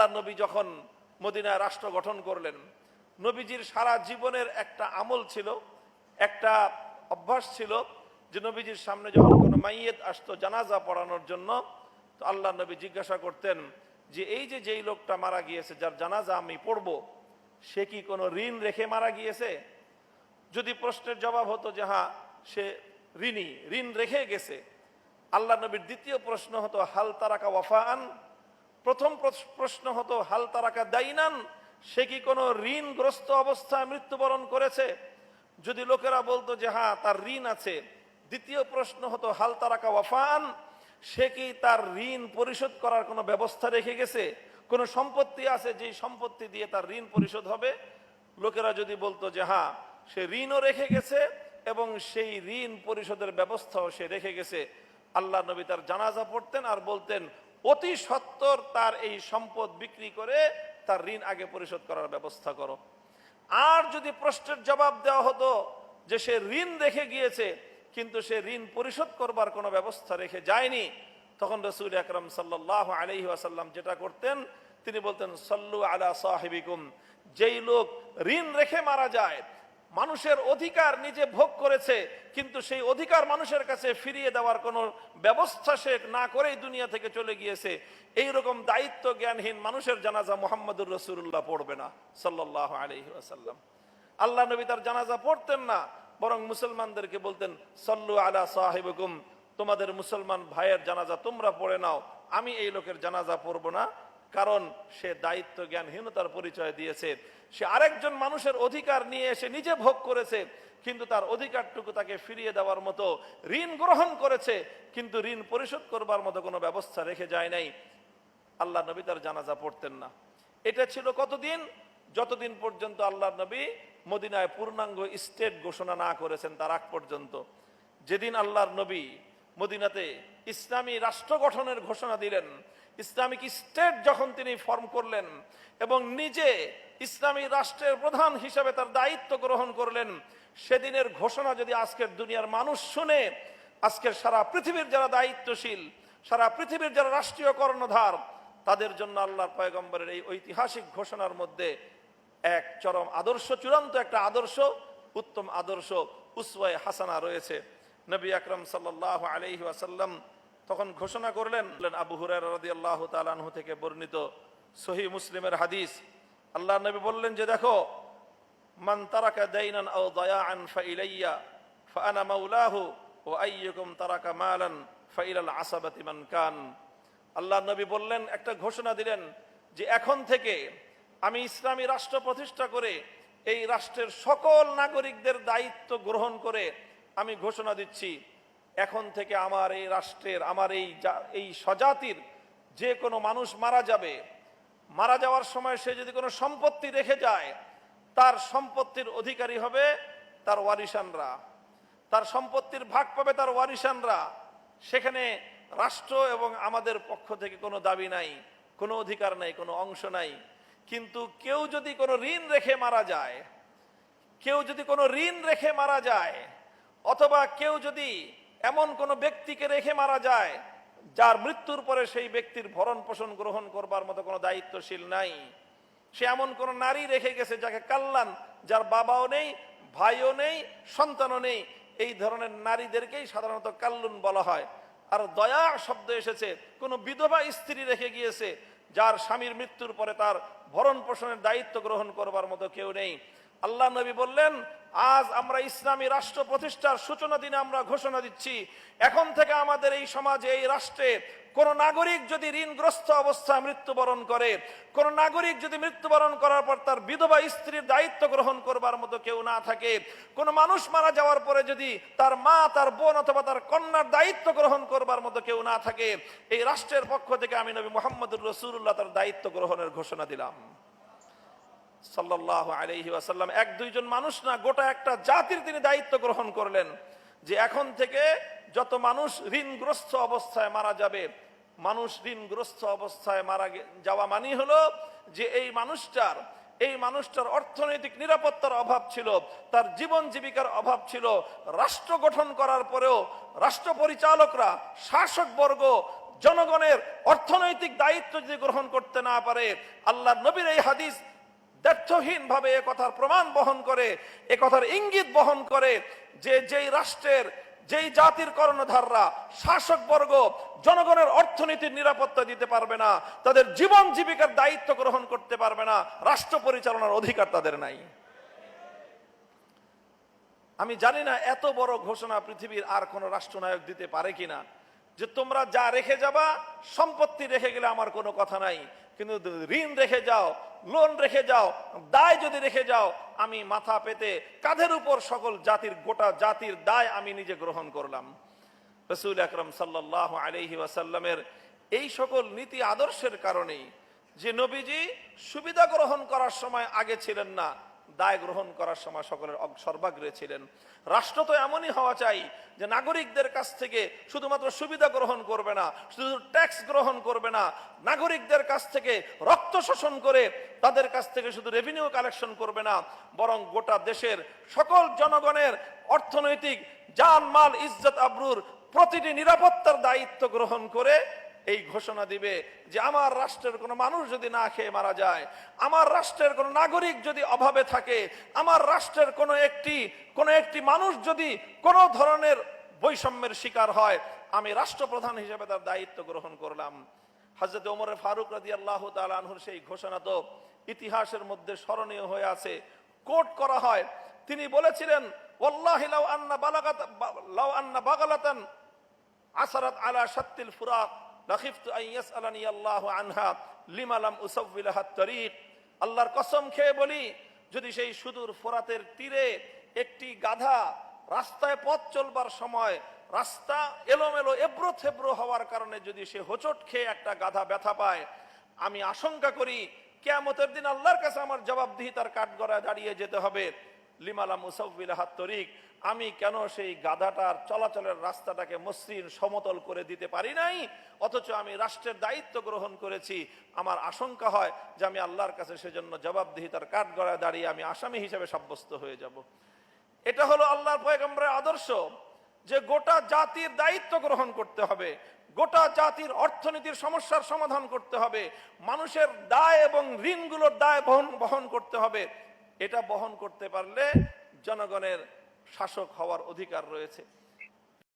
আল্লাহ নবী যখন মদিনায় রাষ্ট্র গঠন করলেন, নবীজির সারা জীবনের একটা আমল ছিল, একটা অভ্যাস ছিল যে নবীজির সামনে যখন কোনো মাইয়েত আসতো জানাজা পড়ানোর জন্য, তো আল্লাহ নবী জিজ্ঞাসা করতেন যে এই যে যেই লোকটা মারা গিয়েছে, যার জানাজা আমি পড়ব, সে কি কোনো ঋণ রেখে মারা গিয়েছে? যদি প্রশ্নের জবাব হতো যে হ্যাঁ সে ঋণ রেখে গেছে, আল্লাহ নবীর দ্বিতীয় প্রশ্ন হতো হাল তারাকা ওয়াফাআন। প্রথম প্রশ্ন হতো হাল তারাকা দাইনান, সে কি কোনো ঋণগ্রস্ত অবস্থায় মৃত্যুবরণ করেছে? যদি লোকেরা বলতো যে হ্যাঁ তার ঋণ আছে, দ্বিতীয় প্রশ্ন হতো হাল তারাকা ওয়াফাআন, সে কি তার ঋণ পরিশোধ করার কোনো ব্যবস্থা রেখে গেছে? কোনো সম্পত্তি আছে যে সম্পত্তি দিয়ে তার ঋণ পরিশোধ হবে? লোকেরা যদি বলতো যে হ্যাঁ সে ঋণও রেখে গেছে এবং সেই ঋণ পরিশোধের ব্যবস্থাও সে রেখে গেছে, আল্লাহ নবী তার জানাজা পড়তেন আর বলতেন অতি সত্বর তার এই সম্পদ বিক্রি করে তার ঋণ আগে পরিশোধ করার ব্যবস্থা করো। আর যদি প্রশ্নের জবাব দেওয়া হতো যে সে ঋণ রেখে গিয়েছে কিন্তু সে ঋণ পরিশোধ করবার কোনো ব্যবস্থা রেখে যায়নি, তখন রাসূল আকরাম সাল্লাল্লাহু আলাইহি ওয়াসাল্লাম যেটা করতেন, তিনি বলতেন সাল্লু আলা সাহিবিকুম। যেই লোক ঋণ রেখে মারা যায়, মানুষের অধিকার নিজে ভোগ করেছে কিন্তু সেই অধিকার মানুষের কাছে ফিরিয়ে দেওয়ার কোনো ব্যবস্থা সে না করেই দুনিয়া থেকে চলে গিয়েছে, এইরকম দায়িত্ব জ্ঞানহীন মানুষের জানাজা মুহাম্মদুর রাসূলুল্লাহ পড়বে না সাল্লাল্লাহু আলাইহি ওয়াসাল্লাম। আল্লাহ নবী তার জানাজা পড়তেন না, বরং মুসলমানদেরকে বলতেন সাল্লু আলা সাহিবিকুম, তোমাদের মুসলমান ভাইয়ের জানাজা তোমরা পড়ে নাও, আমি এই লোকের জানাজা পড়ব না। কারণ সে দায়িত্ব জ্ঞানহীনতার পরিচয় দিয়েছে, সে আরেকজন মানুষের অধিকার নিয়ে এসে নিজে ভোগ করেছে কিন্তু তার অধিকারটুকু তাকে ফিরিয়ে দেওয়ার মতো ঋণ গ্রহণ করেছে কিন্তু ঋণ পরিশোধ করবার মতো কোনো ব্যবস্থা রেখে যায় নাই। আল্লাহ নবী তার জানাজা পড়তেন না। এটা ছিল কতদিন? যতদিন পর্যন্ত আল্লাহ নবী মদিনায় পূর্ণাঙ্গ স্টেট ঘোষণা না করেছেন তার আগ পর্যন্ত। যেদিন আল্লাহর নবী মদিনাতে ইসলামী রাষ্ট্র গঠনের ঘোষণা দিলেন, ইসলামিক স্টেট যখন তিনি ফর্ম করলেন এবং নিজে ইসলামী রাষ্ট্রের প্রধান হিসাবে তার দায়িত্ব গ্রহণ করলেন, সেদিনের ঘোষণা যদি আজকের দুনিয়ার মানুষ শুনে, আজকের সারা পৃথিবীর যারা দায়িত্বশীল, সারা পৃথিবীর যারা রাষ্ট্রীয় কর্ণধার, তাদের জন্য আল্লাহর পয়গম্বরের এই ঐতিহাসিক ঘোষণার মধ্যে এক চরম আদর্শ, চূড়ান্ত একটা আদর্শ, উত্তম আদর্শ, উসওয়ায়ে হাসানা রয়েছে। নবী আকরাম সাল্লাল্লাহু আলাইহি ওয়াসাল্লাম তখন ঘোষণা করলেন, আবু হুরায়রা রাদিয়াল্লাহু তাআলা আনহু থেকে বর্ণিত সহিহ মুসলিমের হাদিস, আল্লাহ নবী বললেন যে দেখো, মান তারাকা দাইনান আও দায়াআন ফাইলাইয়া ফাআনা মাওলাহু ওয়া আইয়ুকুম তারাকা মালান ফাইলাল আসাবাতি মান কান। আল্লাহ নবী বললেন, একটা ঘোষণা দিলেন যে এখন থেকে আমি ইসলামী রাষ্ট্র প্রতিষ্ঠা করে এই রাষ্ট্রের সকল নাগরিকদের দায়িত্ব গ্রহণ করে আমি ঘোষণা দিচ্ছি, এখন থেকে আমার এই রাষ্ট্রের, আমার এই স্বজাতির যে কোনো মানুষ মারা যাবে, মারা যাওয়ার সময় সে যদি কোনো সম্পত্তি রেখে যায়, তার সম্পত্তির অধিকারী হবে তার ওয়ারিসানরা, তার সম্পত্তির ভাগ পাবে তার ওয়ারিসানরা। সেখানে রাষ্ট্র এবং আমাদের পক্ষ থেকে কোনো দাবি নাই, কোনো অধিকার নাই, কোনো অংশ নাই। কিন্তু কেউ যদি কোনো ঋণ রেখে মারা যায়, কেউ যদি কোনো ঋণ রেখে মারা যায়, অথবা কেউ যদি এমন কোনো ব্যক্তিকে রেখে মারা যায় যার মৃত্যুর পরে সেই ব্যক্তির ভরণ পোষণ গ্রহণ করবার মতো কোনো দায়িত্বশীল নাই, সে এমন কোন নারী রেখে গেছে যাকে কাল্লান, যার বাবাও নেই, ভাইও নেই, সন্তানও নেই, এই ধরনের নারীদেরকেই সাধারণত কাল্লুন বলা হয়। আর দয়া শব্দ এসেছে কোনো বিধবা স্ত্রী রেখে গিয়েছে যার স্বামীর মৃত্যুর পরে তার ভরণ পোষণের দায়িত্ব গ্রহণ করবার মতো কেউ নেই। আল্লাহ নবী বললেন, আজ আমরা ইসলামী রাষ্ট্র প্রতিষ্ঠার সূচনা দিনে আমরা ঘোষণা দিচ্ছি, এখন থেকে আমাদের এই সমাজে, এই রাষ্ট্রে কোন নাগরিক যদি ঋণগ্রস্ত অবস্থায় মৃত্যুবরণ করে, কোন নাগরিক যদি মৃত্যুবরণ করার পর তার বিধবা স্ত্রীর দায়িত্ব গ্রহণ করবার মতো কেউ না থাকে, কোন মানুষ মারা যাওয়ার পরে যদি তার মা, তার বোন অথবা তার কন্যার দায়িত্ব গ্রহণ করবার মতো কেউ না থাকে, এই রাষ্ট্রের পক্ষ থেকে আমি নবী মুহাম্মদুর রাসূলুল্লাহ তার দায়িত্ব গ্রহণের ঘোষণা দিলাম সাল্লাল্লাহু আলাইহি ওয়াসাল্লাম। এক দুইজন মানুষ না, গোটা একটা জাতির তিনি দায়িত্ব গ্রহণ করলেন যে এখন থেকে যত মানুষ ঋণগ্রস্ত অবস্থায় মারা যাবে, মানুষ ঋণগ্রস্ত অবস্থায় মারা যাওয়া মানে হলো যে এই মানুষটার অর্থনৈতিক নিরাপত্তার অভাব ছিল, তার জীবন জীবিকার অভাব ছিল। রাষ্ট্র গঠন করার পরেও রাষ্ট্র পরিচালকরা, শাসকবর্গ জনগণের অর্থনৈতিক দায়িত্ব যদি গ্রহণ করতে না পারে, আল্লাহর নবীর এই হাদিস দ্ব্যর্থহীন ভাবে এ কথার প্রমাণ বহন করে, এ কথার ইঙ্গিত বহন করে যে যেই রাষ্ট্রের, যেই জাতির কর্ণধাররা, শাসকবর্গ জনগণের অর্থনীতির নিরাপত্তা দিতে পারবে না, তাদের জীবন জীবিকার দায়িত্ব গ্রহণ করতে পারবে না, রাষ্ট্র পরিচালনার অধিকার তাদের নাই। আমি জানি না এত বড় ঘোষণা পৃথিবীর আর কোন রাষ্ট্রনায়ক দিতে পারে কিনা, যে তোমরা যা রেখে যাবা, সম্পত্তি রেখে গেলে আমার কোনো কথা নাই, কিন্তু ঋণ রেখে যাও, লোন রেখে যাও, দায় যদি রেখে যাও, আমি মাথা পেতে কাঁধের উপর সকল জাতির, গোটা জাতির দায় আমি নিজে গ্রহণ করলাম। রাসূল আকরাম সাল্লাল্লাহু আলাইহি ওয়াসাল্লামের এই সকল নীতি আদর্শের কারণেই যে নবীজি সুবিধা গ্রহণ করার সময় আগে ছিলেন না, দায় গ্রহণ করার সময় সকলের সর্বাগ্রে ছিলেন। রাষ্ট্র তো এমনই হওয়া চাই যে নাগরিকদের কাছ থেকে শুধুমাত্র সুবিধা গ্রহণ করবে না, শুধু ট্যাক্স গ্রহণ করবে না, নাগরিকদের কাছ থেকে রক্ত শোষণ করে তাদের কাছ থেকে শুধু রেভিনিউ কালেকশন করবে না, বরং গোটা দেশের সকল জনগণের অর্থনৈতিক জানমাল, ইজ্জত, আবরুর প্রতিটি নিরাপত্তার দায়িত্ব গ্রহণ করে এই ঘোষণা দিবে যে আমার রাষ্ট্রের কোনো মানুষ যদি না খেয়ে মারা যায়, আমার রাষ্ট্রের কোনো নাগরিক যদি অভাবে থাকে, আমার রাষ্ট্রের কোনো একটি মানুষ যদি কোনো ধরনের বৈষম্যের শিকার হয়, আমি রাষ্ট্রপ্রধান হিসেবে তার দায়িত্ব গ্রহণ করলাম। হযরত ওমর ফারুক রাদিয়াল্লাহু তাআলা আনহুর সেই ঘোষণা তো ইতিহাসের মধ্যে স্মরণীয় হয়ে আছে, কোট করা হয়। তিনি বলেছিলেন, ওয়াল্লাহি লাউ আন্না বাগালাতান আসরাত আলা শাত্তিল ফুরাক লাখিফতু আন ইয়াসআলানি আল্লাহু আনহা লিমা লাম উসাউবিলাহা তারিক। আল্লাহর কসম খেয়ে বলি, যদি সেই সুদূর ফোরাতের তীরে একটি গাধা রাস্তায় পথ চলবার সময় রাস্তা এলোমেলো এবড়ো থেবড়ো হওয়ার কারণে যদি সে হোঁচট খেয়ে একটা গাধা ব্যথা পায়, আমি আশঙ্কা করি কিয়ামতের দিন আল্লাহর কাছে আমার জবাবদিহিতার কাঠগড়ায় দাঁড়িয়ে যেতে হবে। লিমালা মুসাউবিলাহাত তরিক, আমি কেন সেই গাধাটার চলাচলের রাস্তাটাকে মসৃণ সমতল করে দিতে পারি নাই, অথচ আমি রাষ্ট্রের দায়িত্ব গ্রহণ করেছি। আমার আশঙ্কা হয় যে আমি আল্লাহর কাছে সেজন্য জবাবদিহিতার কাঠগড়ায় দাঁড়িয়ে আমি আসামি হিসেবে সাব্যস্ত হয়ে যাব। এটা হলো আল্লাহর পয়গম্বরের আদর্শ, যে গোটা জাতির দায়িত্ব গ্রহণ করতে হবে, গোটা জাতির অর্থনীতির সমস্যার সমাধান করতে হবে, মানুষের দায় এবং ঋণগুলোর দায় বহন করতে হবে। এটা বহন করতে পারলে জনগণের শাসক হওয়ার অধিকার রয়েছে।